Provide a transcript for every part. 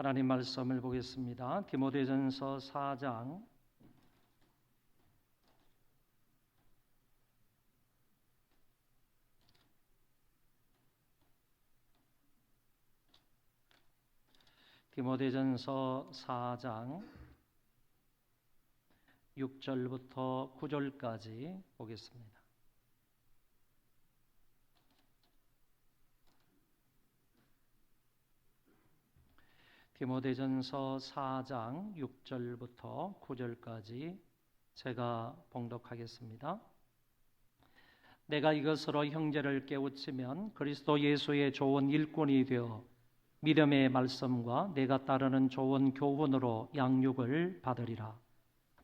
하나님 말씀을 보겠습니다. 디모데전서 4장 6절부터 9절까지 보겠습니다. 디모데전서 4장 6절부터 9절까지 제가 봉독하겠습니다. 내가 이것으로 형제를 깨우치면 그리스도 예수의 좋은 일꾼이 되어 믿음의 말씀과 내가 따르는 좋은 교훈으로 양육을 받으리라.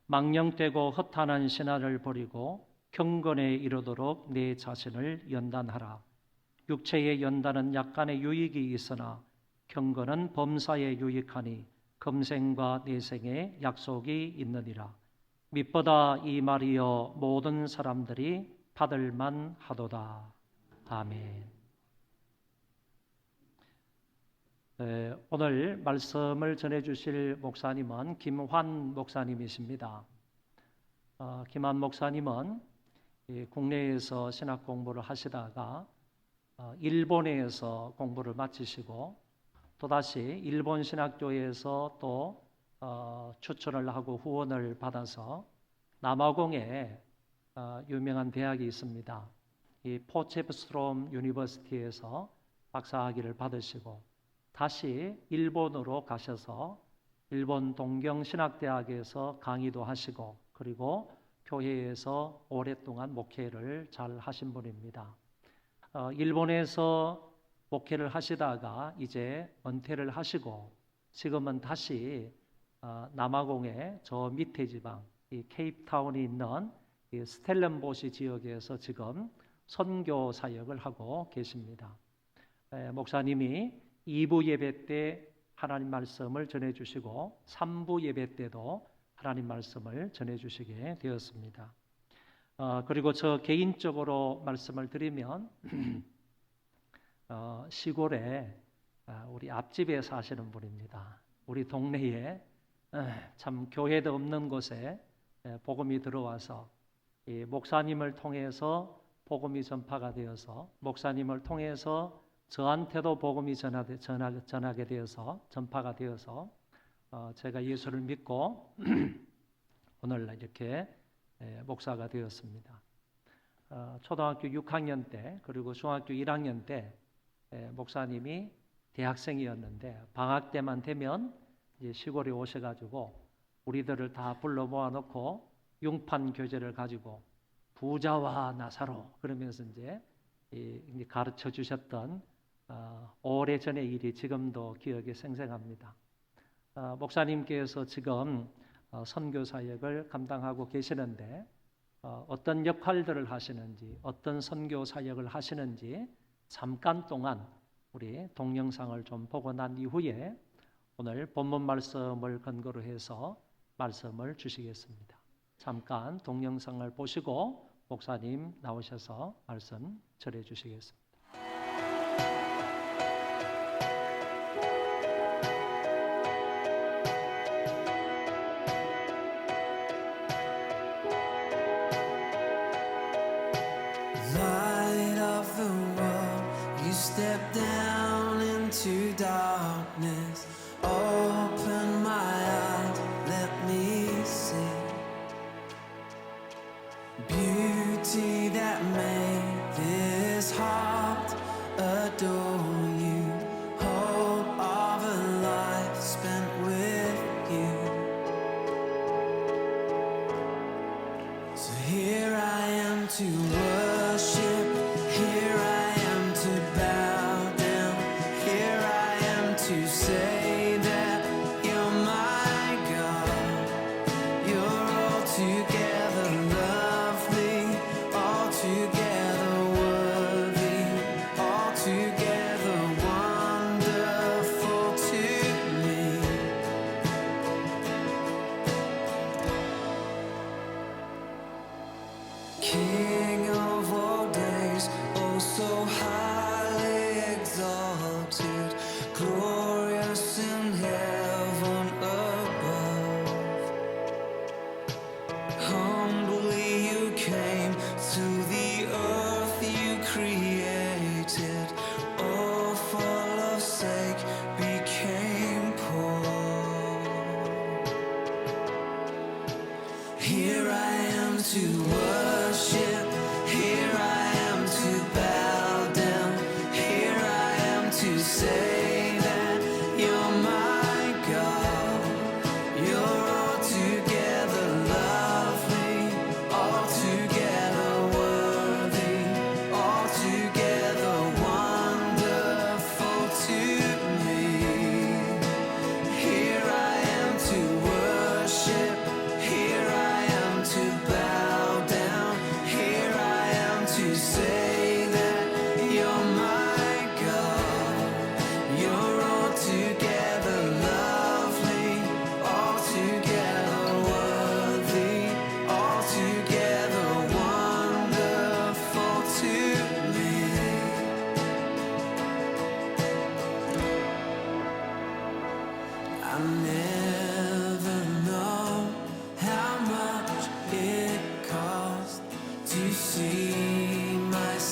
망령되고 허탄한 신화를 버리고 경건에 이르도록 내 자신을 연단하라. 육체의 연단은 약간의 유익이 있으나 경건은 범사에 유익하니 금생과 내생에 약속이 있느니라. mit보다 이 말이여 모든 사람들이 받을만 하도다. 아멘. 오늘 말씀을 전해주실 목사님은 김환 목사님이십니다. 김환 목사님은 국내에서 신학 공부를 하시다가 일본에서 공부를 마치시고 또다시 일본 신학교에서 또 추천을 하고 후원을 받아서 남아공에 유명한 대학이 있습니다. 이 포체프스트롬 유니버시티에서 박사학위를 받으시고 다시 일본으로 가셔서 일본 동경신학대학에서 강의도 하시고 그리고 교회에서 오랫동안 목회를 잘 하신 분입니다. 일본에서 목회를 하시다가 이제 은퇴를 하시고 지금은 다시 남아공의 저 밑에 지방 이 케이프타운이 있는 이 스텔렌보시 지역에서 지금 선교 사역을 하고 계십니다. 목사님이 2부 예배 때 하나님 말씀을 전해주시고 3부 예배 때도 하나님 말씀을 전해주시게 되었습니다. 그리고 저 개인적으로 말씀을 드리면 시골에 우리 앞집에 사시는 분입니다. 우리 동네에 참 교회도 없는 곳에 복음이 들어와서 이 목사님을 통해서 복음이 전파가 되어서 목사님을 통해서 저한테도 복음이 전하게 되어서 전파가 되어서 제가 예수를 믿고 오늘날 이렇게 목사가 되었습니다. 초등학교 6학년 때 그리고 중학교 1학년 때 목사님이 대학생이었는데 방학 때만 되면 이제 시골에 오셔가지고 우리들을 다 불러 모아놓고 융판 교재를 가지고 부자와 나사로 그러면서 이제 가르쳐 주셨던 오래전의 일이 지금도 기억에 생생합니다. 목사님께서 지금 선교 사역을 감당하고 계시는데 어떤 역할들을 하시는지 어떤 선교 사역을 하시는지 잠깐 동안 우리 동영상을 좀 보고 난 이후에 오늘 본문 말씀을 근거로 해서 말씀을 주시겠습니다. 잠깐 동영상을 보시고 목사님 나오셔서 말씀 전해 주시겠습니다. Light of the world, you step down into darkness. Open my eyes, let me see beauty that made this heart adore you. Hope of a life spent with you. So here I am to worship, here I am to bow down.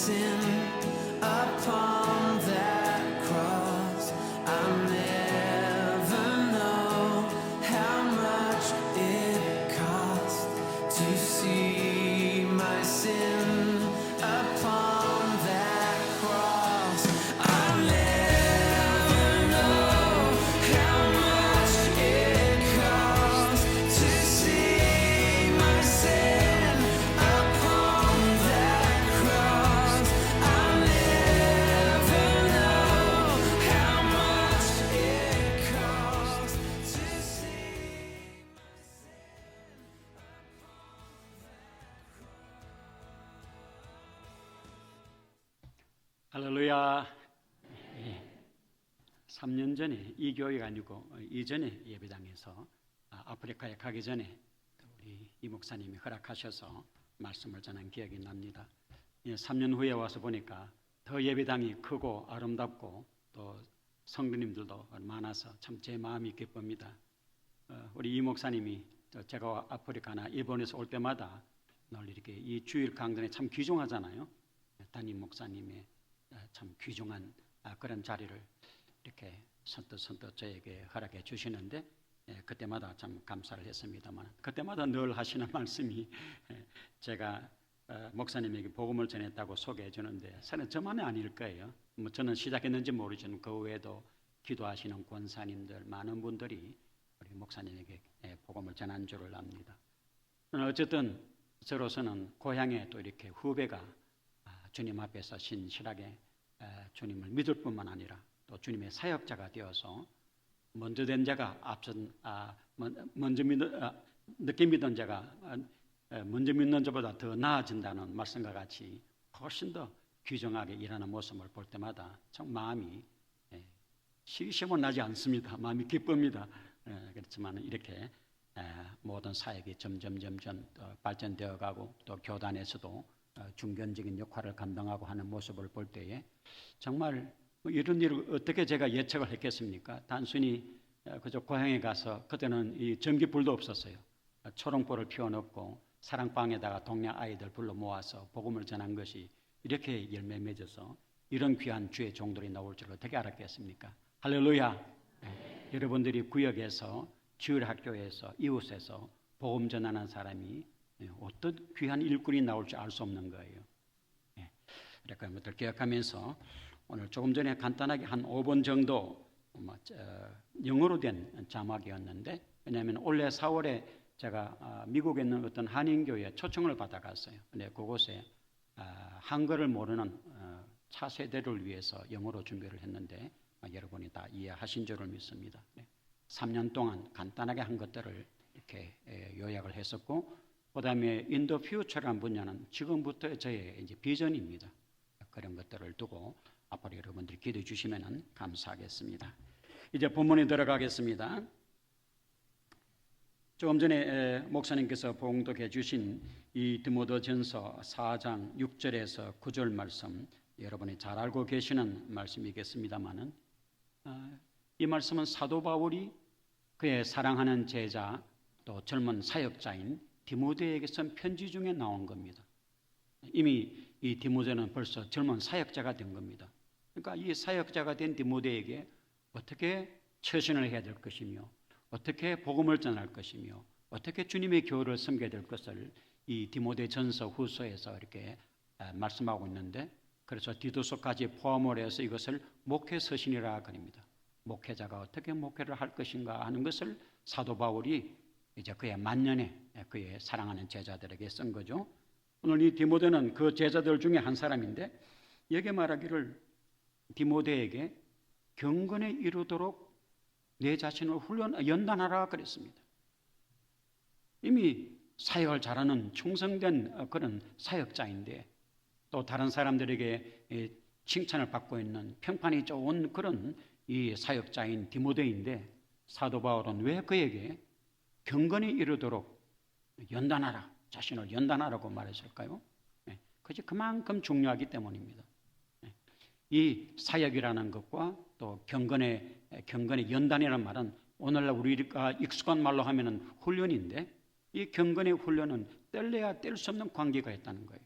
sin upon that cross. I'll never know how much it cost to see my sin upon that cross. I'll never know how much it cost to see my sin upon that cross. I'll never know how much it cost to see my 할렐루야. 3년 전에 이 교회가 아니고 이전에 예배당에서 아프리카에 가기 전에 우리 이 목사님이 허락하셔서 말씀을 전한 기억이 납니다. 3년 후에 와서 보니까 더 예배당이 크고 아름답고 또 성도님들도 많아서 참 제 마음이 기쁩니다. 우리 이 목사님이 제가 아프리카나 일본에서 올 때마다 늘 이렇게 이 주일 강단에 참 귀중하잖아요. 담임 목사님의 참 귀중한 그런 자리를 이렇게 선뜻 저에게 허락해 주시는데 그때마다 참 감사를 했습니다만 그때마다 늘 하시는 말씀이 제가 목사님에게 복음을 전했다고 소개해 주는데 사실 저만이 아닐 거예요. 뭐 저는 시작했는지 모르지만 그 외에도 기도하시는 권사님들 많은 분들이 우리 목사님에게 복음을 전한 줄을 압니다. 어쨌든 저로서는 고향에 또 이렇게 후배가 주님 앞에서 신실하게 주님을 믿을 뿐만 아니라 또 주님의 사역자가 되어서 먼저 된 자가 늦게 믿은 자가 먼저 믿는 자보다 더 나아진다는 말씀과 같이 훨씬 더 귀중하게 일하는 모습을 볼 때마다 참 마음이 시시문 나지 않습니다. 마음이 기쁩니다. 그렇지만 이렇게 모든 사역이 점점 발전되어 가고 또 교단에서도 중견적인 역할을 감당하고 하는 모습을 볼 때에 정말 이런 일을 어떻게 제가 예측을 했겠습니까? 단순히 그저 고향에 가서 그때는 이 전기불도 없었어요. 초롱불을 피워놓고 사랑방에다가 동네 아이들 불러 모아서 복음을 전한 것이 이렇게 열매 맺어서 이런 귀한 주의 종들이 나올 줄 어떻게 알았겠습니까? 할렐루야. 여러분들이 구역에서 주일학교에서 이웃에서 복음 전하는 사람이 어떤 귀한 일꾼이 나올지 알 수 없는 거예요. 그러니까 것들 기억하면서 오늘 조금 전에 간단하게 한 5번 정도 영어로 된 자막이었는데 왜냐하면 올해 4월에 제가 미국에 있는 어떤 한인교회에 초청을 받아갔어요. 근데 그곳에 한글을 모르는 차세대를 위해서 영어로 준비를 했는데 여러분이 다 이해하신 줄을 믿습니다. 3년 동안 간단하게 한 것들을 이렇게 요약을 했었고 그 다음에 인더 퓨처라는 분야는 지금부터 저의 이제 비전입니다. 그런 것들을 두고 앞으로 여러분들이 기도해 주시면 감사하겠습니다. 이제 본문에 들어가겠습니다. 조금 전에 목사님께서 봉독해 주신 이 디모데전서 4장 6절에서 9절 말씀 여러분이 잘 알고 계시는 말씀이겠습니다만은 이 말씀은 사도 바울이 그의 사랑하는 제자 또 젊은 사역자인 디모데에게 쓴 편지 중에 나온 겁니다. 이미 이 디모데는 벌써 젊은 사역자가 된 겁니다. 그러니까 이 사역자가 된 디모데에게 어떻게 처신을 해야 될 것이며 어떻게 복음을 전할 것이며 어떻게 주님의 교회를 섬겨야 될 것을 이 디모데 전서 후서에서 이렇게 말씀하고 있는데 그래서 디도서까지 포함을 해서 이것을 목회 서신이라 그럽니다. 목회자가 어떻게 목회를 할 것인가 하는 것을 사도 바울이 이제 그의 만년에 그의 사랑하는 제자들에게 쓴 거죠. 오늘 이 디모데는 그 제자들 중에 한 사람인데 여기 말하기를 디모데에게 경건에 이르도록 내 자신을 연단하라 그랬습니다. 이미 사역을 잘하는 충성된 그런 사역자인데 또 다른 사람들에게 칭찬을 받고 있는 평판이 좋은 그런 이 사역자인 디모데인데 사도 바울은 왜 그에게 경건에 이르도록 연단하라, 자신을 연단하라고 말했을까요? 그것이 그만큼 중요하기 때문입니다. 이 사역이라는 것과 또 경건의 연단이라는 말은 오늘날 우리가 익숙한 말로 하면은 훈련인데 이 경건의 훈련은 뗄래야 뗄 수 없는 관계가 있다는 거예요.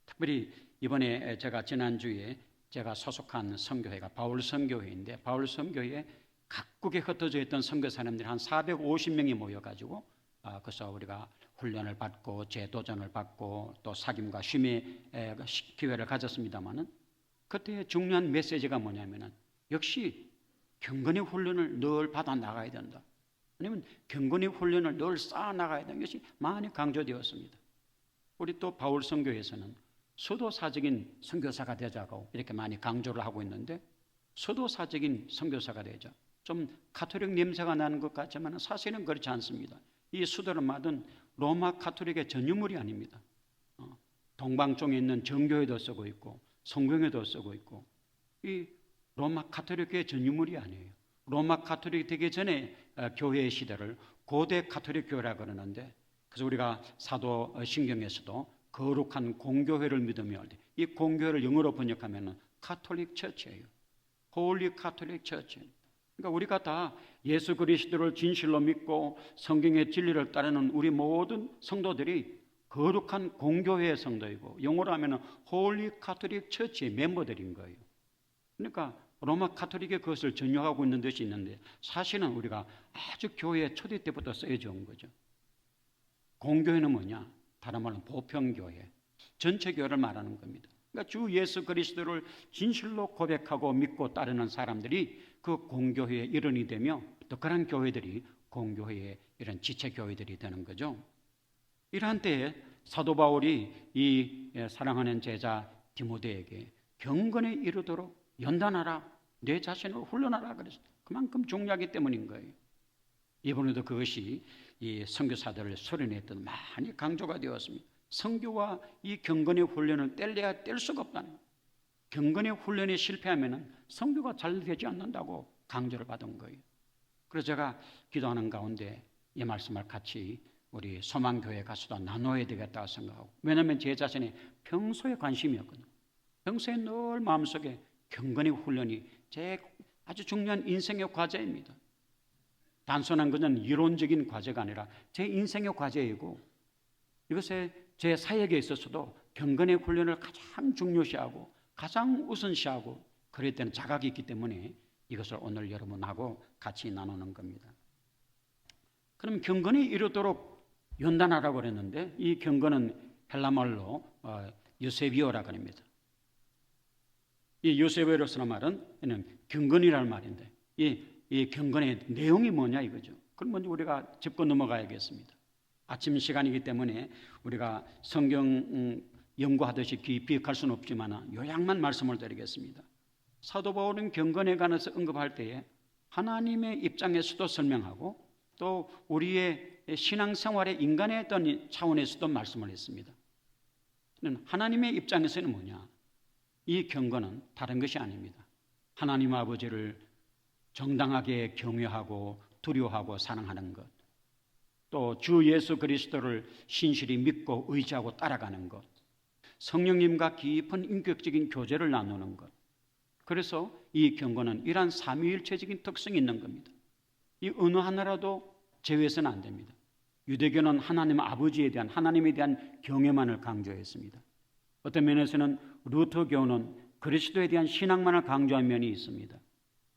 특별히 이번에 제가 지난주에 제가 소속한 선교회가 바울 선교회인데 바울 선교회에 각국에 흩어져 있던 선교사님들이 한 450명이 모여가지고 그래서 우리가 훈련을 받고 재도전을 받고 또 사김과 쉼의 기회를 가졌습니다마는 그때 중요한 메시지가 뭐냐면은 역시 경건의 훈련을 늘 받아 나가야 된다. 아니면 경건의 훈련을 늘 쌓아 나가야 되는 것이 많이 강조되었습니다. 우리 또 바울 선교에서는 수도사적인 선교사가 되자고 이렇게 많이 강조를 하고 있는데 수도사적인 선교사가 되자. 좀 가톨릭 냄새가 나는 것 같지만 사실은 그렇지 않습니다. 이 수도를 맡은 로마 가톨릭의 전유물이 아닙니다. 동방쪽에 있는 정교회도 쓰고 있고 성경회도 쓰고 있고 이 로마 가톨릭의 전유물이 아니에요. 로마 가톨릭 되기 전에 교회의 시대를 고대 가톨릭 교회라고 그러는데 그래서 우리가 사도신경에서도 거룩한 공교회를 믿으며 이 공교회를 영어로 번역하면 가톨릭 처치예요. 홀리 가톨릭 처치. 그러니까 우리가 다 예수 그리스도를 진실로 믿고 성경의 진리를 따르는 우리 모든 성도들이 거룩한 공교회의 성도이고 영어로 하면 홀리 가톨릭 처치의 멤버들인 거예요. 그러니까 로마 가톨릭의 그것을 전유하고 있는 것이 있는데 사실은 우리가 아주 교회 초대 때부터 쓰여져 온 거죠. 공교회는 뭐냐? 다른 말로 보편교회, 전체 교회를 말하는 겁니다. 그러니까 주 예수 그리스도를 진실로 고백하고 믿고 따르는 사람들이 그 공교회의 일원이 되며 또 그런 교회들이 공교회의 이런 지체 교회들이 되는 거죠. 이러한 때에 사도 바울이 이 사랑하는 제자 디모데에게 경건에 이르도록 연단하라, 내 자신을 훈련하라 그랬어요. 그만큼 중요하기 때문인 거예요. 이번에도 그것이 이 선교사들을 소련했던 많이 강조가 되었습니다. 선교와 이 경건의 훈련을 뗄래야 뗄 수가 없다는 거예요. 경건의 훈련에 실패하면 선교가 잘 되지 않는다고 강조를 받은 거예요. 그래서 제가 기도하는 가운데 이 말씀을 같이 우리 소망교회 가서도 나눠야 되겠다고 생각하고 왜냐하면 제 자신의 평소에 관심이었거든요. 평소에 늘 마음속에 경건의 훈련이 제 아주 중요한 인생의 과제입니다. 단순한 것은 이론적인 과제가 아니라 제 인생의 과제이고 이것에 제 사역에 있어서도 경건의 훈련을 가장 중요시하고 가장 우선시하고 그럴 때는 자각이 있기 때문에 이것을 오늘 여러분하고 같이 나누는 겁니다. 그럼 경건에 이르도록 연단하라고 그랬는데 이 경건은 헬라말로 요세비오라고 합니다. 이 요세비오로 쓰는 말은 경건이라는 말인데 이 경건의 내용이 뭐냐 이거죠. 그럼 먼저 우리가 짚고 넘어가야겠습니다. 아침 시간이기 때문에 우리가 성경 연구하듯이 깊이 갈 수는 없지만 요약만 말씀을 드리겠습니다. 사도 바울은 경건에 관해서 언급할 때에 하나님의 입장에서도 설명하고 또 우리의 신앙생활의 인간의 어떤 차원에서도 말씀을 했습니다. 하나님의 입장에서는 뭐냐? 이 경건은 다른 것이 아닙니다. 하나님 아버지를 정당하게 경외하고 두려워하고 사랑하는 것, 또 주 예수 그리스도를 신실히 믿고 의지하고 따라가는 것, 성령님과 깊은 인격적인 교제를 나누는 것. 그래서 이 경건은 이러한 삼위일체적인 특성이 있는 겁니다. 이 어느 하나라도 제외해서는 안 됩니다. 유대교는 하나님 아버지에 대한 하나님에 대한 경외만을 강조했습니다. 어떤 면에서는 루터교는 그리스도에 대한 신앙만을 강조한 면이 있습니다.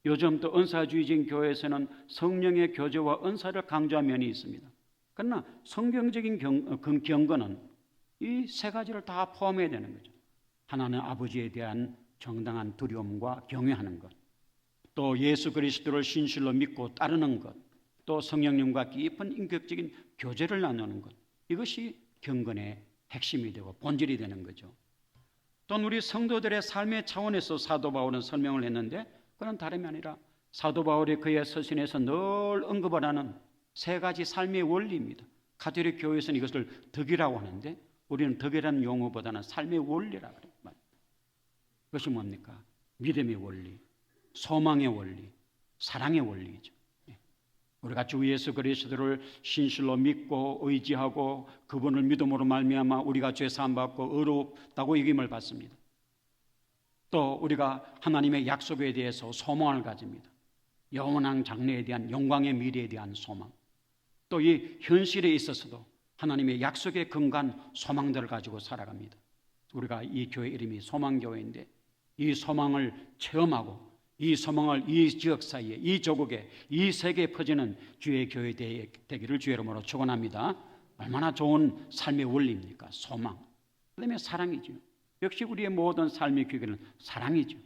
요즘 또 은사주의적인 교회에서는 성령의 교제와 은사를 강조한 면이 있습니다. 그러나 성경적인 경건은 이 세 가지를 다 포함해야 되는 거죠. 하나님 아버지에 대한 정당한 두려움과 경외하는 것, 또 예수 그리스도를 신실로 믿고 따르는 것, 또 성령님과 깊은 인격적인 교제를 나누는 것, 이것이 경건의 핵심이 되고 본질이 되는 거죠. 또는 우리 성도들의 삶의 차원에서 사도 바울은 설명을 했는데 그건 다름이 아니라 사도 바울이 그의 서신에서 늘 언급을 하는 세 가지 삶의 원리입니다. 가톨릭 교회에서는 이것을 덕이라고 하는데 우리는 덕이라는 용어보다는 삶의 원리라고 그래요. 그것이 뭡니까? 믿음의 원리, 소망의 원리, 사랑의 원리죠. 우리가 주 예수 그리스도를 신실로 믿고 의지하고 그분을 믿음으로 말미암아 우리가 죄 사함 받고 의롭다고 이김을 받습니다. 또 우리가 하나님의 약속에 대해서 소망을 가집니다. 영원한 장래에 대한 영광의 미래에 대한 소망. 또 이 현실에 있어서도 하나님의 약속에 근거한 소망들을 가지고 살아갑니다. 우리가 이 교회 이름이 소망교회인데 이 소망을 체험하고 이 소망을 이 지역 사이에 이 조국에 이 세계에 퍼지는 주의 교회 되기를 주의 이름으로 축원합니다. 얼마나 좋은 삶의 원리입니까? 소망. 그다음에 사랑이죠. 역시 우리의 모든 삶의 기회는 사랑이죠.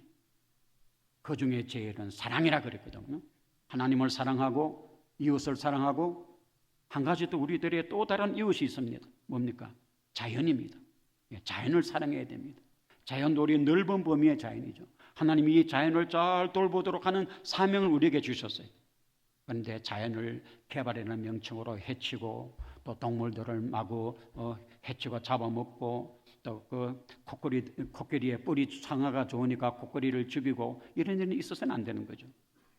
그 중에 제일은 사랑이라 그랬거든요. 하나님을 사랑하고 이웃을 사랑하고 한 가지 또 우리들의 또 다른 이웃이 있습니다. 뭡니까? 자연입니다. 자연을 사랑해야 됩니다. 자연도 우리 넓은 범위의 자연이죠. 하나님이 이 자연을 잘 돌보도록 하는 사명을 우리에게 주셨어요. 그런데 자연을 개발하는 명칭으로 해치고 또 동물들을 마구 해치고 잡아먹고 또 그 코끼리의 뿔이 상아가 좋으니까 코끼리를 죽이고 이런 일이 있어서는 안 되는 거죠.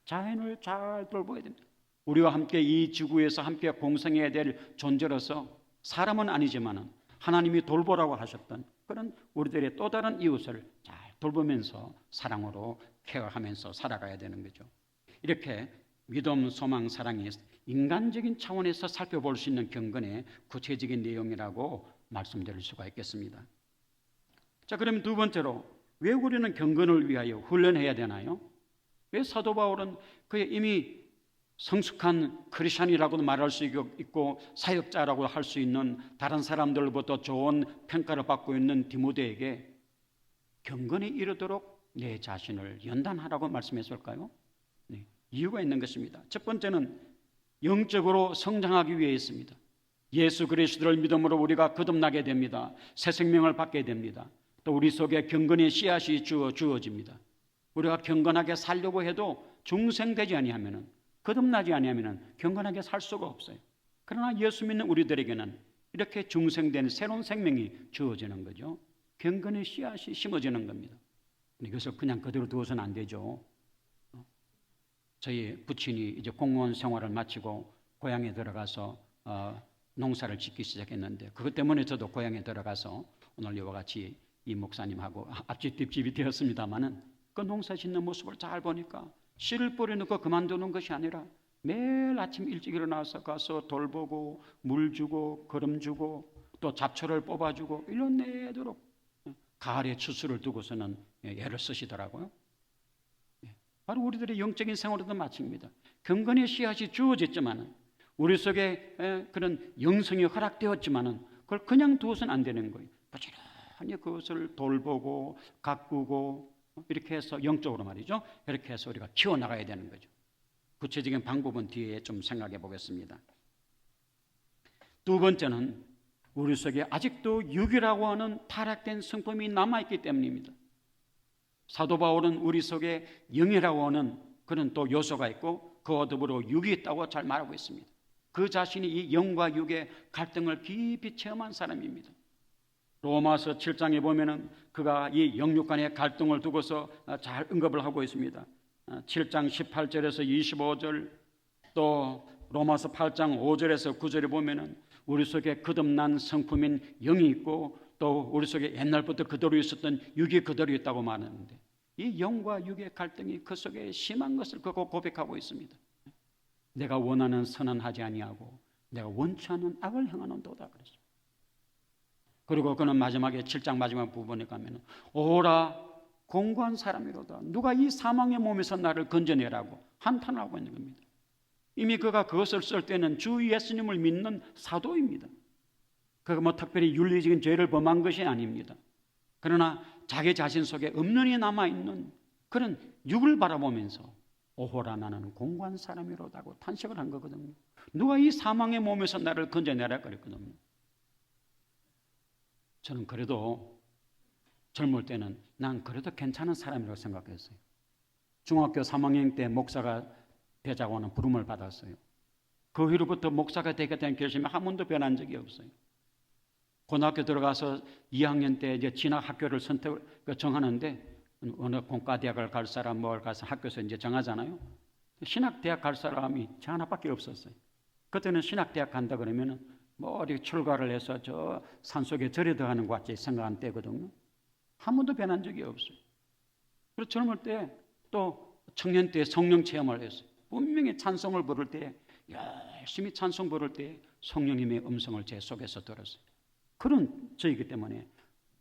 자연을 잘 돌봐야 됩니다. 우리와 함께 이 지구에서 함께 공생해야 될 존재로서 사람은 아니지만 하나님이 돌보라고 하셨던 그런 우리들의 또 다른 이웃을 잘 돌보면서 사랑으로 케어하면서 살아가야 되는 거죠. 이렇게 믿음, 소망, 사랑이 인간적인 차원에서 살펴볼 수 있는 경건의 구체적인 내용이라고 말씀드릴 수가 있겠습니다. 자, 그럼 두 번째로 왜 우리는 경건을 위하여 훈련해야 되나요? 왜 사도 바울은 그의 이미 성숙한 크리스찬이라고도 말할 수 있고 사역자라고 할 수 있는 다른 사람들로부터 좋은 평가를 받고 있는 디모데에게 경건에 이르도록 내 자신을 연단하라고 말씀했을까요? 네, 이유가 있는 것입니다. 첫 번째는 영적으로 성장하기 위해 있습니다. 예수 그리스도를 믿음으로 우리가 거듭나게 됩니다. 새 생명을 받게 됩니다. 또 우리 속에 경건의 씨앗이 주어집니다. 우리가 경건하게 살려고 해도 중생되지 아니하면은 거듭나지 아니하면은 경건하게 살 수가 없어요. 그러나 예수 믿는 우리들에게는 이렇게 중생된 새로운 생명이 주어지는 거죠. 경건의 씨앗이 심어지는 겁니다. 이것을 그냥 그대로 두어서는 안 되죠. 저희 부친이 이제 공무원 생활을 마치고 고향에 들어가서 농사를 짓기 시작했는데 그것 때문에 저도 고향에 들어가서 오늘 이와 같이 이 목사님하고 앞집 뒷집이 되었습니다마는 그 농사 짓는 모습을 잘 보니까 씨를 뿌려놓고 그만두는 것이 아니라 매일 아침 일찍 일어나서 가서 돌보고 물 주고 거름 주고 또 잡초를 뽑아주고 1년 내도록 가을에 추수를 두고서는 애를 쓰시더라고요. 바로 우리들의 영적인 생활에도 마찬가지입니다. 경건의 씨앗이 주어졌지만 우리 속에 그런 영성이 허락되었지만 그걸 그냥 두어서는 안 되는 거예요. 부지런히 그것을 돌보고 가꾸고 이렇게 해서 영적으로 말이죠. 이렇게 해서 우리가 키워나가야 되는 거죠. 구체적인 방법은 뒤에 좀 생각해 보겠습니다. 두 번째는 우리 속에 아직도 육이라고 하는 타락된 성품이 남아있기 때문입니다. 사도 바울은 우리 속에 영이라고 하는 그런 또 요소가 있고 그와 더불어 육이 있다고 잘 말하고 있습니다. 그 자신이 이 영과 육의 갈등을 깊이 체험한 사람입니다. 로마서 7장에 보면은 그가 이 영육 간의 갈등을 두고서 잘 언급을 하고 있습니다. 7장 18절에서 25절 또 로마서 8장 5절에서 9절에 보면은 우리 속에 거듭난 성품인 영이 있고 또 우리 속에 옛날부터 그대로 있었던 육이 그대로 있다고 말하는데 이 영과 육의 갈등이 그 속에 심한 것을 그거 고백하고 있습니다. 내가 원하는 선은 하지 아니하고 내가 원치 않는 악을 행하는도다 그랬습니다. 그리고 그는 마지막에 7장 마지막 부분에 가면 오라 공고한 사람이로다. 누가 이 사망의 몸에서 나를 건져내라고 한탄하고 있는 겁니다. 이미 그가 그것을 쓸 때는 주 예수님을 믿는 사도입니다. 그가 뭐 특별히 윤리적인 죄를 범한 것이 아닙니다. 그러나 자기 자신 속에 엄연히 남아있는 그런 육을 바라보면서 오호라 나는 공고한 사람이로다고 탄식을 한 거거든요. 누가 이 사망의 몸에서 나를 건져내라 그랬거든요. 저는 그래도 젊을 때는 난 그래도 괜찮은 사람이라고 생각했어요. 중학교 3학년 때 목사가 되자고 하는 부름을 받았어요. 그 후로부터 목사가 되겠다는 결심이 한 번도 변한 적이 없어요. 고등학교 들어가서 2학년 때 이제 진학 학교를 정하는데 어느 공과대학을 갈 사람 뭘 가서 학교에서 이제 정하잖아요. 신학대학 갈 사람이 저 하나밖에 없었어요. 그때는 신학대학 간다 그러면은 뭐 어디 출가를 해서 저 산속에 절에 들어가는 것 같이 생각한 때거든요. 한 번도 변한 적이 없어요. 그리고 젊을 때 또 청년 때 성령 체험을 했어요. 분명히 찬송을 부를 때 열심히 찬송 부를 때 성령님의 음성을 제 속에서 들었어요. 그런 저이기 때문에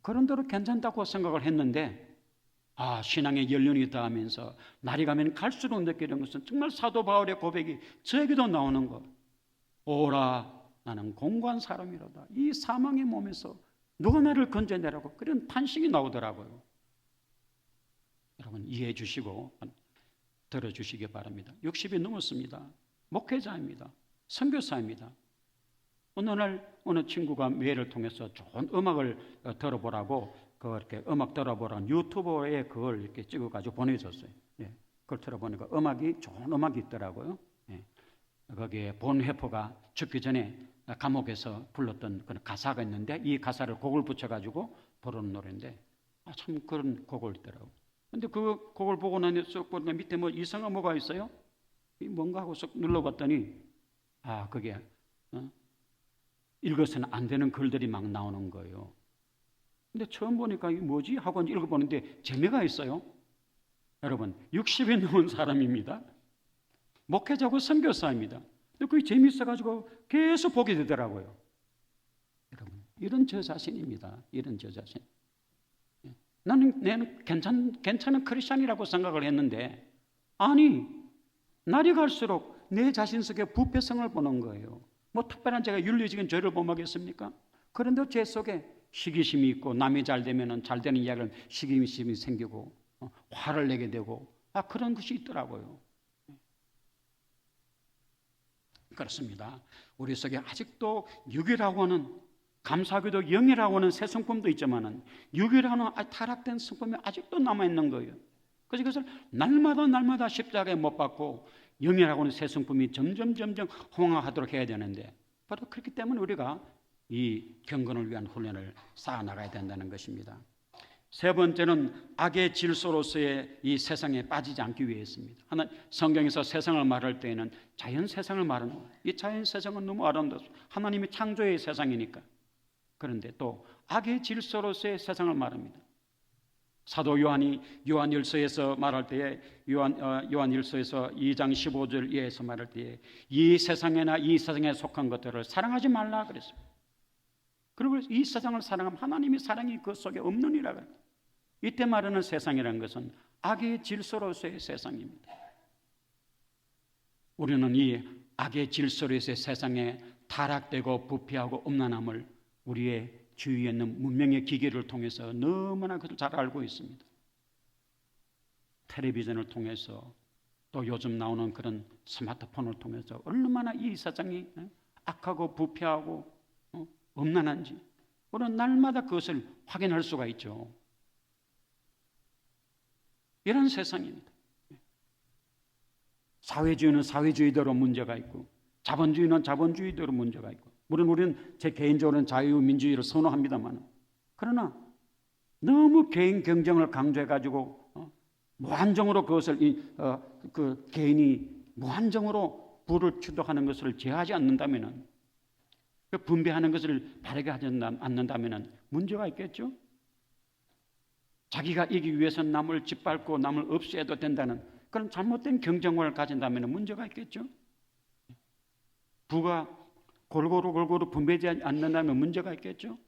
그런 대로 괜찮다고 생각을 했는데 신앙의 연륜이 더하면서 날이 가면 갈수록 느끼는 것은 정말 사도 바울의 고백이 저에게도 나오는 것. 오라 나는 공고한 사람이로다. 이 사망의 몸에서 누가 나를 건져내라고 그런 탄식이 나오더라고요. 여러분 이해해 주시고 들어주시기 바랍니다. 60이 넘었습니다. 목회자입니다. 선교사입니다. 어느 날 어느 친구가 메일을 통해서 좋은 음악을 들어보라고 그렇게 음악 들어보라고 유튜브에 그걸 이렇게 찍어가지고 보내줬어요. 예, 그걸 들어보니까 좋은 음악이 있더라고요. 예, 거기에 본회포가 죽기 전에 감옥에서 불렀던 그런 가사가 있는데 이 가사를 곡을 붙여가지고 부르는 노래인데 참 그런 곡을 있더라고요. 근데 그 곡을 보고 나서 보니까 밑에 뭐 이상한 뭐가 있어요? 뭔가 하고 쏙 눌러봤더니 그게 읽어서는 안 되는 글들이 막 나오는 거예요. 근데 처음 보니까 이게 뭐지? 하고 읽어보는데 재미가 있어요. 여러분 60이 넘은 사람입니다. 목회자고 선교사입니다. 근데 그게 재미있어가지고 계속 보게 되더라고요. 여러분 이런 저 자신입니다. 이런 저 자신. 나는 괜찮은 크리스찬이라고 생각을 했는데 날이 갈수록 내 자신 속에 부패성을 보는 거예요. 뭐 특별한 제가 윤리적인 죄를 범하겠습니까? 그런데 제 속에 시기심이 있고 남이 잘 되면 잘 되는 이야기를 시기심이 생기고 화를 내게 되고 그런 것이 있더라고요. 그렇습니다. 우리 속에 아직도 육이라고 하는 감사하게도 영이라고 하는 새 성품도 있지만은 육이라는 타락된 성품이 아직도 남아있는 거예요. 그래서 이것을 날마다 십자가에 못 박고 영이라고 하는 새 성품이 점점 홍황하도록 해야 되는데 바로 그렇기 때문에 우리가 이 경건을 위한 훈련을 쌓아나가야 된다는 것입니다. 세 번째는 악의 질서로서의 이 세상에 빠지지 않기 위해서입니다. 성경에서 세상을 말할 때에는 자연 세상을 말하는 거예요. 이 자연 세상은 너무 아름답습니다. 하나님의 창조의 세상이니까. 그런데 또 악의 질서로서의 세상을 말합니다. 사도 요한이 요한일서에서 말할 때에 요한일서에서 2장 15절 이하에서 말할 때에 이 세상에나 이 세상에 속한 것들을 사랑하지 말라 그랬습니다. 그리고 이 세상을 사랑하면 하나님의 사랑이 그 속에 없느니라 그래요. 이때 말하는 세상이라는 것은 악의 질서로서의 세상입니다. 우리는 이 악의 질서로서의 세상에 타락되고 부패하고 음란함을 우리의 주위에 있는 문명의 기계를 통해서 너무나 그것을 잘 알고 있습니다. 텔레비전을 통해서 또 요즘 나오는 그런 스마트폰을 통해서 얼마나 이 세상이 악하고 부패하고 음란한지 우리는 날마다 그것을 확인할 수가 있죠. 이런 세상입니다. 사회주의는 사회주의대로 문제가 있고 자본주의는 자본주의대로 문제가 있고 물론 우리는 제 개인적으로는 자유민주주의를 선호합니다만 그러나 너무 개인 경쟁을 강조해가지고 무한정으로 그것을 그 개인이 무한정으로 부를 추덕하는 것을 제하지 않는다면 그 분배하는 것을 바르게 하지 않는다면 문제가 있겠죠. 자기가 이기기 위해서 남을 짓밟고 남을 없애도 된다는 그런 잘못된 경쟁을 가진다면 문제가 있겠죠. 부가 골고루 분배되지 않는다면 문제가 있겠죠.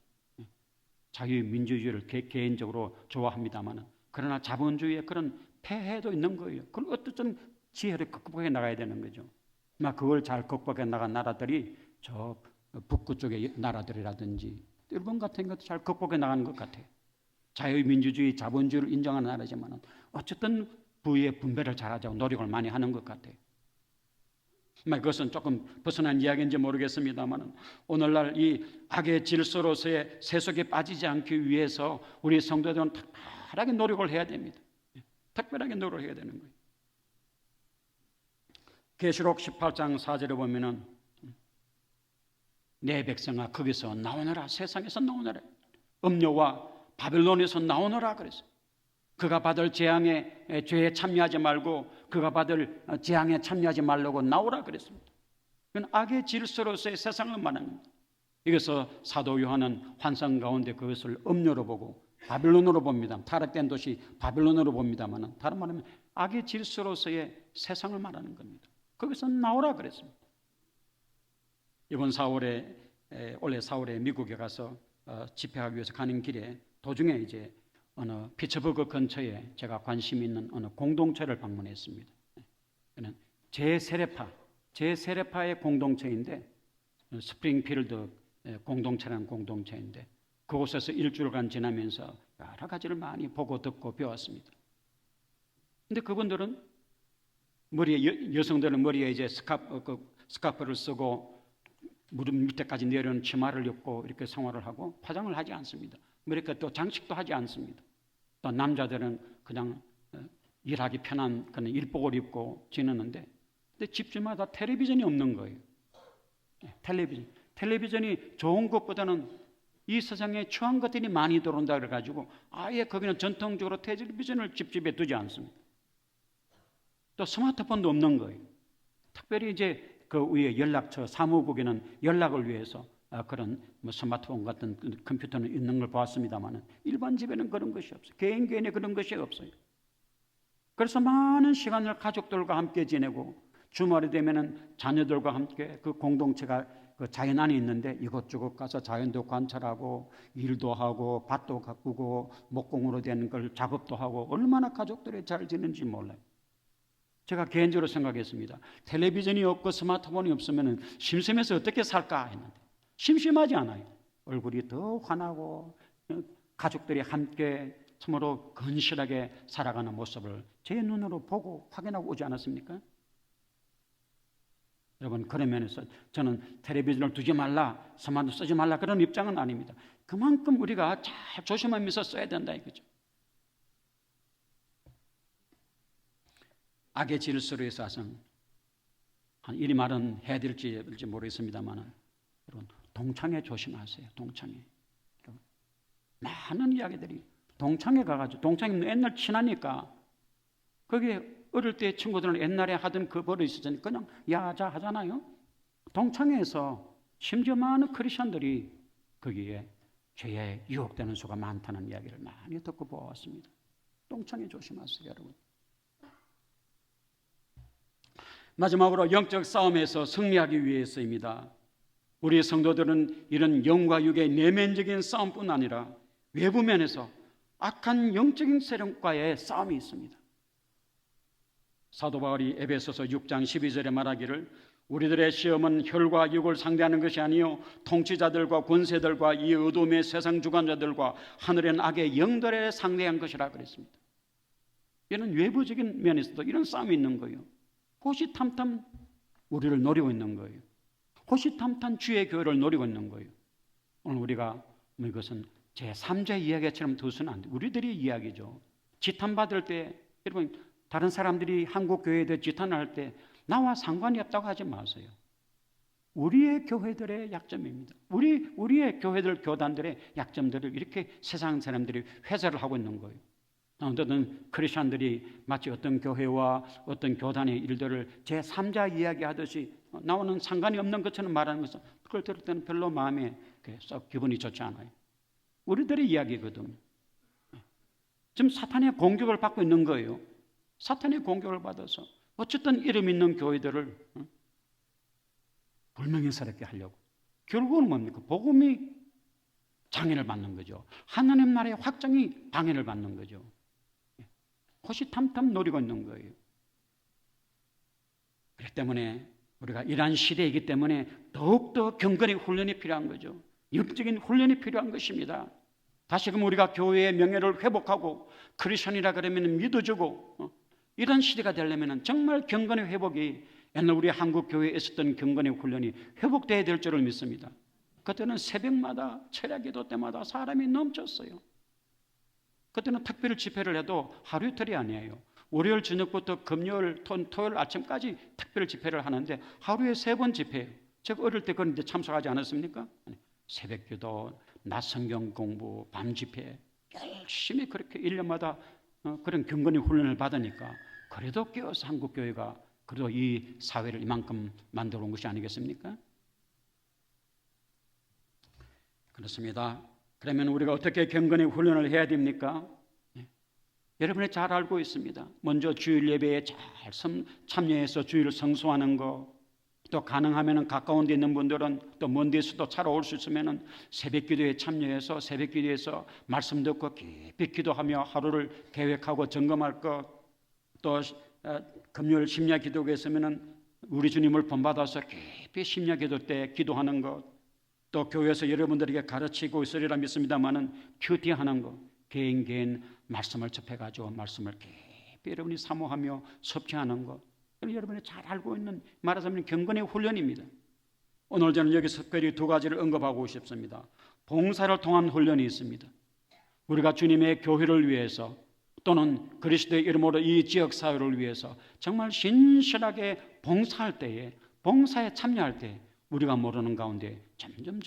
자유민주주의를 개인적으로 좋아합니다만 그러나 자본주의의 그런 폐해도 있는 거예요. 그걸 어떤 지혜를 극복해 나가야 되는 거죠. 그걸 잘 극복해 나간 나라들이 저 북구 쪽의 나라들이라든지 일본 같은 것도 잘 극복해 나가는 것 같아요. 자유민주주의, 자본주의를 인정하는 나라지만 어쨌든 부의 분배를 잘하자고 노력을 많이 하는 것 같아요. 그것은 조금 벗어난 이야기인지 모르겠습니다만 오늘날 이 악의 질서로서의 세속에 빠지지 않기 위해서 우리 성도들은 특별하게 노력을 해야 됩니다. 특별하게 노력을 해야 되는 거예요. 계시록 18장 4절에 보면은 내 백성아 거기서 나오너라 세상에서 나오너라 음료와 바벨론에서 나오너라 그랬어요. 그가 받을 재앙에 죄에 참여하지 말고 그가 받을 재앙에 참여하지 말라고 나오라 그랬습니다. 그건 악의 질서로서의 세상을 말합니다. 이것을 사도 요한은 환상 가운데 그것을 음료로 보고 바벨론으로 봅니다. 타락된 도시 바벨론으로 봅니다만 다른 말하면 악의 질서로서의 세상을 말하는 겁니다. 거기서 나오라 그랬습니다. 이번 4월에 올해 4월에 미국에 가서 집회하기 위해서 가는 길에 도중에 이제 어느 피츠버그 근처에 제가 관심 있는 어느 공동체를 방문했습니다. 그는 제세례파의 공동체인데 스프링필드 공동체라는 공동체인데 그곳에서 일주일간 지나면서 여러 가지를 많이 보고 듣고 배웠습니다. 근데 그분들은 여성들은 머리에 이제 스카프를 쓰고 무릎 밑에까지 내려오는 치마를 입고 이렇게 생활을 하고 화장을 하지 않습니다. 그러니까 또 장식도 하지 않습니다. 또 남자들은 그냥 일하기 편한 그런 일복을 입고 지내는데, 근데 집집마다 텔레비전이 없는 거예요. 텔레비전이 좋은 것보다는 이 세상에 추한 것들이 많이 들어온다 그래가지고 아예 거기는 전통적으로 텔레비전을 집집에 두지 않습니다. 또 스마트폰도 없는 거예요. 특별히 이제 그 위에 연락처 사무국에는 연락을 위해서 그런 스마트폰 같은 컴퓨터는 있는 걸 보았습니다만 일반 집에는 그런 것이 없어요. 개인에 그런 것이 없어요. 그래서 많은 시간을 가족들과 함께 지내고 주말이 되면은 자녀들과 함께 그 공동체가 그 자연 안에 있는데 이것저것 가서 자연도 관찰하고 일도 하고 밭도 가꾸고 목공으로 된 걸 작업도 하고 얼마나 가족들이 잘 지내는지 몰라요. 제가 개인적으로 생각했습니다. 텔레비전이 없고 스마트폰이 없으면 심심해서 어떻게 살까 했는데 심심하지 않아요. 얼굴이 더 환하고 가족들이 함께 참으로 건실하게 살아가는 모습을 제 눈으로 보고 확인하고 오지 않았습니까? 여러분, 그런 면에서 저는 텔레비전을 두지 말라, 스마트폰 쓰지 말라 그런 입장은 아닙니다. 그만큼 우리가 잘 조심하면서 써야 된다 이거죠. 악의 질서로 해서 이리 말은 해야 될지 모르겠습니다만 여러분, 동창회 조심하세요. 동창회. 많은 이야기들이 동창회 가가지고 동창회 옛날 친하니까 거기에 어릴 때 친구들은 옛날에 하던 그 버릇이 있었으니 그냥 야자 하잖아요. 동창회에서 심지어 많은 크리스천들이 거기에 죄에 유혹되는 수가 많다는 이야기를 많이 듣고 보았습니다. 동창회 조심하세요, 여러분. 마지막으로 영적 싸움에서 승리하기 위해서입니다. 우리 성도들은 이런 영과 육의 내면적인 싸움뿐 아니라 외부 면에서 악한 영적인 세력과의 싸움이 있습니다. 사도 바울이 에베소서 6장 12절에 말하기를 우리들의 시험은 혈과 육을 상대하는 것이 아니요 통치자들과 권세들과 이 어둠의 세상 주관자들과 하늘의 악의 영들에 상대한 것이라 그랬습니다. 이런 외부적인 면에서도 이런 싸움이 있는 거예요. 호시탐탐 우리를 노리고 있는 거예요. 호시탐탐 주의 교회를 노리고 있는 거예요. 오늘 우리가 이것은 제3자 이야기처럼 두서는 안 돼요. 우리들의 이야기죠. 지탄받을 때 여러분 다른 사람들이 한국 교회에 대해 지탄을 할 때 나와 상관이 없다고 하지 마세요. 우리의 교회들의 약점입니다. 우리의 교회들 교단들의 약점들을 이렇게 세상 사람들이 회자를 하고 있는 거예요. 어떤 크리스천들이 마치 어떤 교회와 어떤 교단의 일들을 제3자 이야기하듯이 나와는 상관이 없는 것처럼 말하는 것은 그걸 들을 때는 별로 마음에 썩 기분이 좋지 않아요. 우리들의 이야기거든요. 지금 사탄의 공격을 받고 있는 거예요. 사탄의 공격을 받아서 어쨌든 이름 있는 교회들을 불명예스럽게 하려고. 결국은 뭡니까? 복음이 장애를 받는 거죠. 하나님 나라의 확장이 방해를 받는 거죠. 호시탐탐 노리고 있는 거예요. 그렇기 때문에 우리가 이러한 시대이기 때문에 더욱더 경건의 훈련이 필요한 거죠. 영적인 훈련이 필요한 것입니다. 다시금 우리가 교회의 명예를 회복하고 크리스천이라 그러면 믿어주고 이런 시대가 되려면 정말 경건의 회복이 옛날 우리 한국 교회에 있었던 경건의 훈련이 회복돼야 될 줄을 믿습니다. 그때는 새벽마다 철야기도 때마다 사람이 넘쳤어요. 그때는 특별 집회를 해도 하루 이틀이 아니에요. 월요일 저녁부터 금요일, 토요일 아침까지 특별 집회를 하는데 하루에 3번 집회예요. 제가 어릴 때 그런데 참석하지 않았습니까? 새벽기도, 낮 성경 공부, 밤 집회 열심히 그렇게 1년마다 그런 경건의 훈련을 받으니까 그래도 깨어서 한국교회가 그래도 이 사회를 이만큼 만들어 온 것이 아니겠습니까? 그렇습니다. 그러면 우리가 어떻게 경건의 훈련을 해야 됩니까? 여러분이 잘 알고 있습니다. 먼저 주일 예배에 잘 참여해서 주일을 성수하는 거, 또 가능하면 가까운 데 있는 분들은 또 먼 데서도 차로 올 수 있으면 새벽기도에 참여해서 새벽기도에서 말씀 듣고 깊이 기도하며 하루를 계획하고 점검할 것, 또 금요일 심야기도가 있으면 우리 주님을 본받아서 깊이 심야기도 때 기도하는 것, 또 교회에서 여러분들에게 가르치고 있으리라 믿습니다마는 큐티하는 것, 개인 말씀을 접해가지고 말씀을 깊이 여러분이 사모하며 섭취하는 것, 여러분이 잘 알고 있는 말하자면 경건의 훈련입니다. 오늘 저는 여기서 특별히 두 가지를 언급하고 싶습니다. 봉사를 통한 훈련이 있습니다. 우리가 주님의 교회를 위해서 또는 그리스도의 이름으로 이 지역 사회를 위해서 정말 신실하게 봉사할 때에, 봉사에 참여할 때 우리가 모르는 가운데 점점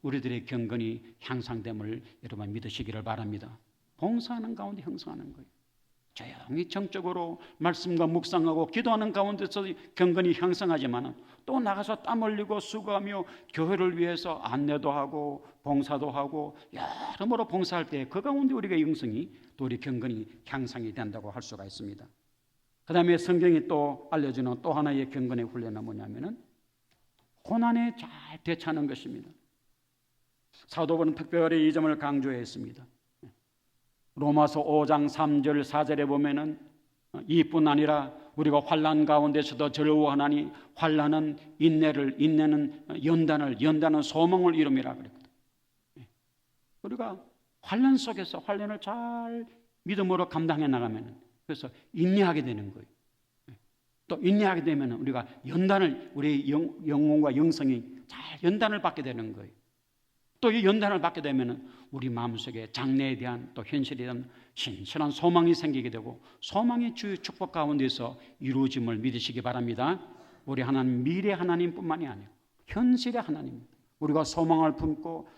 우리들의 경건이 향상됨을 여러분 믿으시기를 바랍니다. 봉사하는 가운데 형성하는 거예요. 조용히 정적으로 말씀과 묵상하고 기도하는 가운데서 경건이 형성하지만 또 나가서 땀 흘리고 수고하며 교회를 위해서 안내도 하고 봉사도 하고 여러모로 봉사할 때 그 가운데 우리가 영성이 또 우리 경건이 향상이 된다고 할 수가 있습니다. 그 다음에 성경이 또 알려주는 또 하나의 경건의 훈련은 뭐냐면은 고난에 잘 대처하는 것입니다. 사도 바울은 특별히 이 점을 강조했습니다. 로마서 5장 3절 4절에 보면은 이뿐 아니라 우리가 환난 가운데서도 즐거워하나니 환난은 인내를, 인내는 연단은 소망을 이름이라 그랬거든요. 우리가 환난 속에서 환난을 잘 믿음으로 감당해 나가면 그래서 인내하게 되는 거예요. 또 인내하게 되면 우리가 연단을, 우리 영혼과 영성이 잘 연단을 받게 되는 거예요. 또 이 연단을 받게 되면 우리 마음속에 장래에 대한 또 현실에 대한 신실한 소망이 생기게 되고 소망의 주의 축복 가운데서 이루어짐을 믿으시기 바랍니다. 우리 하나님, 미래 하나님뿐만이 아니에요. 현실의 하나님. 우리가 소망을 품고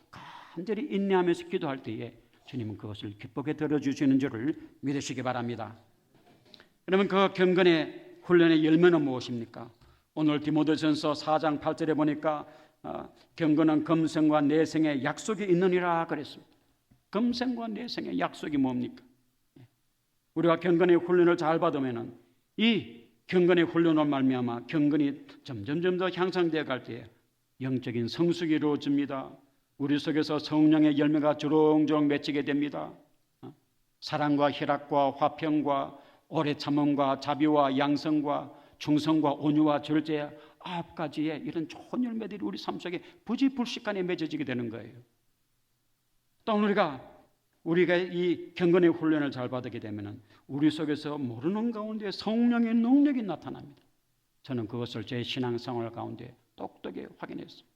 간절히 인내하면서 기도할 때에 주님은 그것을 기쁘게 들어주시는 줄을 믿으시기 바랍니다. 그러면 그 경건의 훈련의 열매는 무엇입니까? 오늘 디모데전서 4장 8절에 보니까 경건은 금생과 내생의 약속이 있느니라 그랬습니다. 금생과 내생의 약속이 뭡니까? 우리가 경건의 훈련을 잘 받으면 이 경건의 훈련을 말미암아 경건이 점점 더 향상되어 갈 때에 영적인 성숙이 이루어집니다. 우리 속에서 성령의 열매가 주렁주렁 맺히게 됩니다. 사랑과 희락과 화평과 오래 참음과 자비와 양성과 충성과 온유와 절제 9가지의 이런 좋은 열매들이 우리 삶 속에 부지불식간에 맺어지게 되는 거예요. 또 우리가 이 경건의 훈련을 잘 받게 되면 우리 속에서 모르는 가운데 성령의 능력이 나타납니다. 저는 그것을 제 신앙생활 가운데 똑똑히 확인했습니다.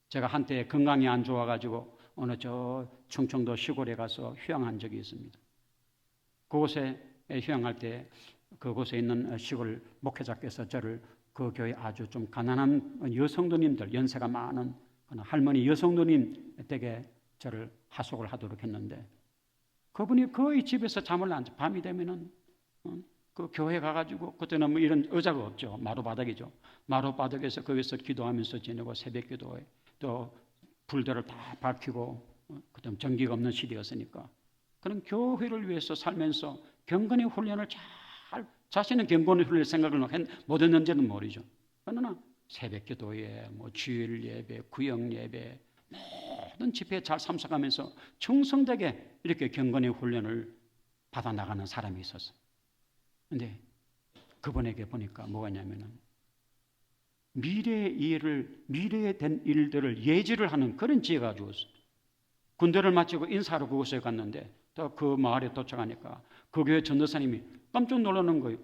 제가 한때 건강이 안 좋아가지고 어느 저 충청도 시골에 가서 휴양한 적이 있습니다. 그곳에 휴양할 때 그곳에 있는 시골 목회자께서 저를 그 교회 아주 좀 가난한 여성도님들, 연세가 많은 할머니 여성도님 댁에 저를 하숙을 하도록 했는데 그분이 거의 집에서 잠을 안 자. 밤이 되면은 그 교회 가가지고 그때는 뭐 이런 의자가 없죠. 마루바닥이죠. 마루바닥에서 거기서 기도하면서 지내고 새벽기도에 또 불들을 다 밝히고 그다음 전기가 없는 시대였으니까 그런 교회를 위해서 살면서 경건의 훈련을 자신은 경건의 훈련을 생각을 못 했는지는 모르죠. 그러나 새벽기도에 뭐 주일 예배, 구역 예배 모든 집회에 잘 참석하면서 충성되게 이렇게 경건의 훈련을 받아 나가는 사람이 있었어요. 그런데 그분에게 보니까 뭐가 있냐면은 미래에 된 일들을 예지를 하는 그런 지혜가 주었어요. 군대를 마치고 인사로 그곳에 갔는데 또 그 마을에 도착하니까 그 교회 전도사님이 깜짝 놀라는 거예요.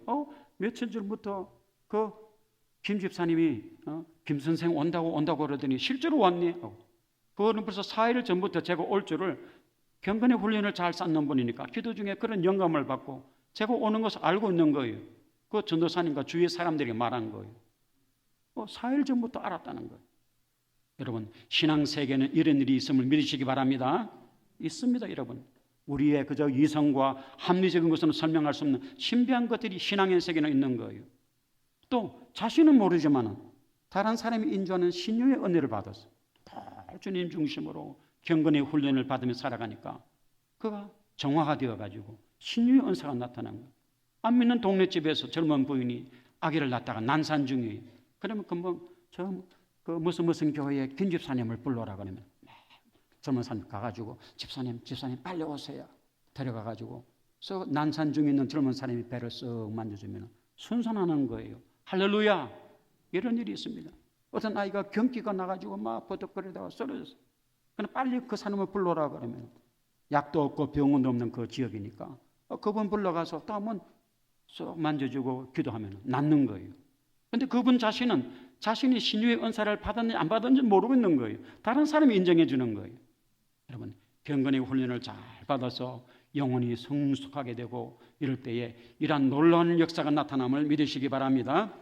며칠 전부터 그 김 집사님이 김 선생 온다고 그러더니 실제로 왔네. 그거는 벌써 4일 전부터 제가 올 줄을 경건의 훈련을 잘 쌓는 분이니까 기도 중에 그런 영감을 받고 제가 오는 것을 알고 있는 거예요. 그 전도사님과 주위의 사람들이 말한 거예요. 4일 전부터 알았다는 거예요. 여러분, 신앙 세계는 이런 일이 있음을 믿으시기 바랍니다. 있습니다, 여러분. 우리의 그저 이성과 합리적인 것으로 설명할 수 없는 신비한 것들이 신앙의 세계는 있는 거예요. 또 자신은 모르지만 다른 사람이 인도하는 신유의 은혜를 받아서 주님 중심으로 경건의 훈련을 받으며 살아가니까 그가 정화가 되어가지고 신유의 은사가 나타난 거예요. 안 믿는 동네집에서 젊은 부인이 아기를 낳다가 난산 중이에요. 그러면 그 무슨 교회에 김 집사님을 불러라 그러면 젊은 사람 가가지고 집사님 빨리 오세요. 데려가가지고 난산 중에 있는 젊은 사람이 배를 쓱 만져주면 순산하는 거예요. 할렐루야. 이런 일이 있습니다. 어떤 아이가 경기가 나가지고 막 버덕거리다가 쓰러졌어. 그럼 빨리 그 사람을 불러라 그러면 약도 없고 병원도 없는 그 지역이니까 그분 불러가서 다음은 쏙 만져주고 기도하면 낫는 거예요. 근데 그분 자신은 자신이 신유의 은사를 받았는지 안 받았는지 모르고 있는 거예요. 다른 사람이 인정해 주는 거예요. 여러분, 경건의 훈련을 잘 받아서 영혼이 성숙하게 되고 이럴 때에 이러한 놀라운 역사가 나타남을 믿으시기 바랍니다.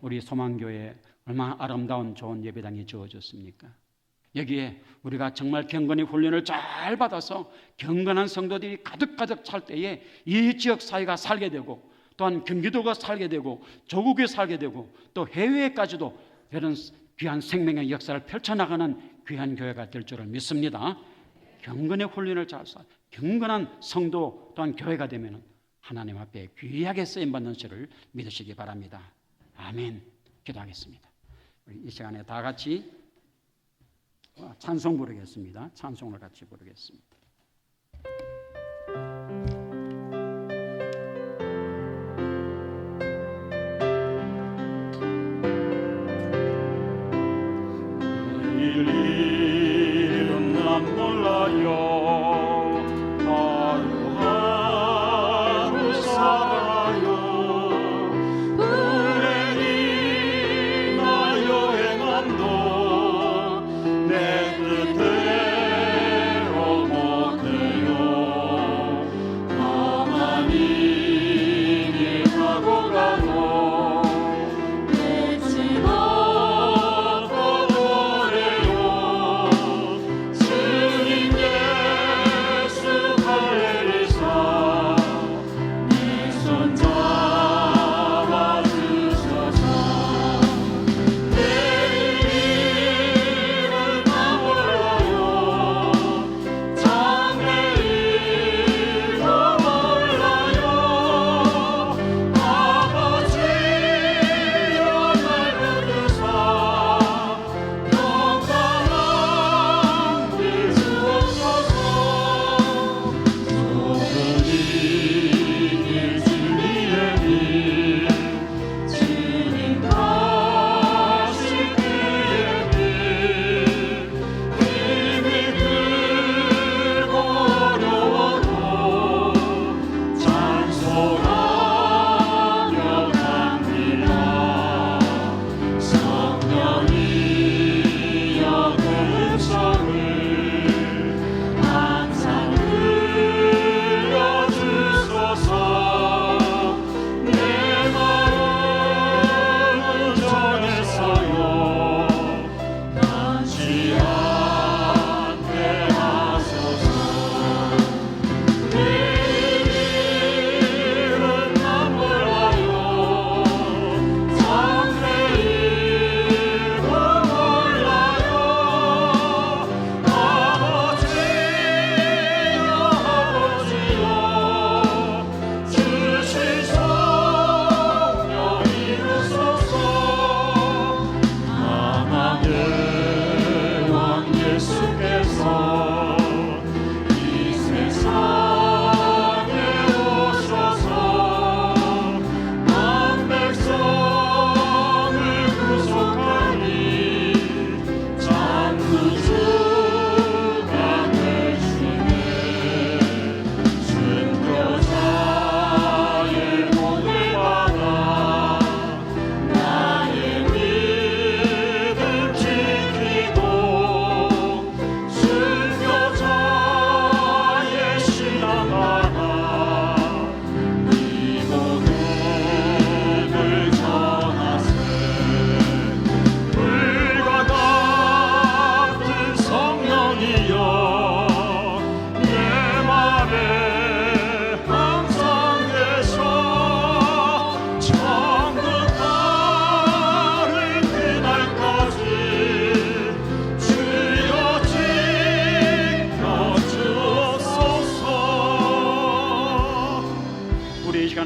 우리 소망교회에 얼마나 아름다운 좋은 예배당이 주어졌습니까? 여기에 우리가 정말 경건의 훈련을 잘 받아서 경건한 성도들이 가득가득 찰 때에 이 지역 사회가 살게 되고 또한 경기도가 살게 되고 조국이 살게 되고 또 해외까지도 이런 귀한 생명의 역사를 펼쳐나가는 귀한 교회가 될 줄을 믿습니다. 경건의 훈련을 잘 써 경건한 성도 또한 교회가 되면 하나님 앞에 귀하게 쓰임받는 줄을 믿으시기 바랍니다. 아멘. 기도하겠습니다. 우리 이 시간에 다 같이 찬송 부르겠습니다. 찬송을 같이 부르겠습니다. 일은 난 몰라요. 하루하루 살아요. 불행이 나 여행함도 내 뜻대로 못해요. 가만히 길 가고 가도 내집 앞으로 주님께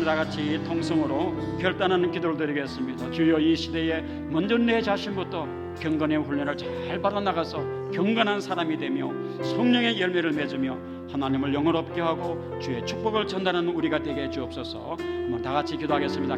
다 같이 통성으로 결단하는 기도를 드리겠습니다. 주여, 이 시대에 먼저 내 자신부터 경건의 훈련을 잘 받아나가서 경건한 사람이 되며 성령의 열매를 맺으며 하나님을 영원롭게 하고 주의 축복을 전달하는 우리가 되게 해 주옵소서. 한번 다 같이 기도하겠습니다.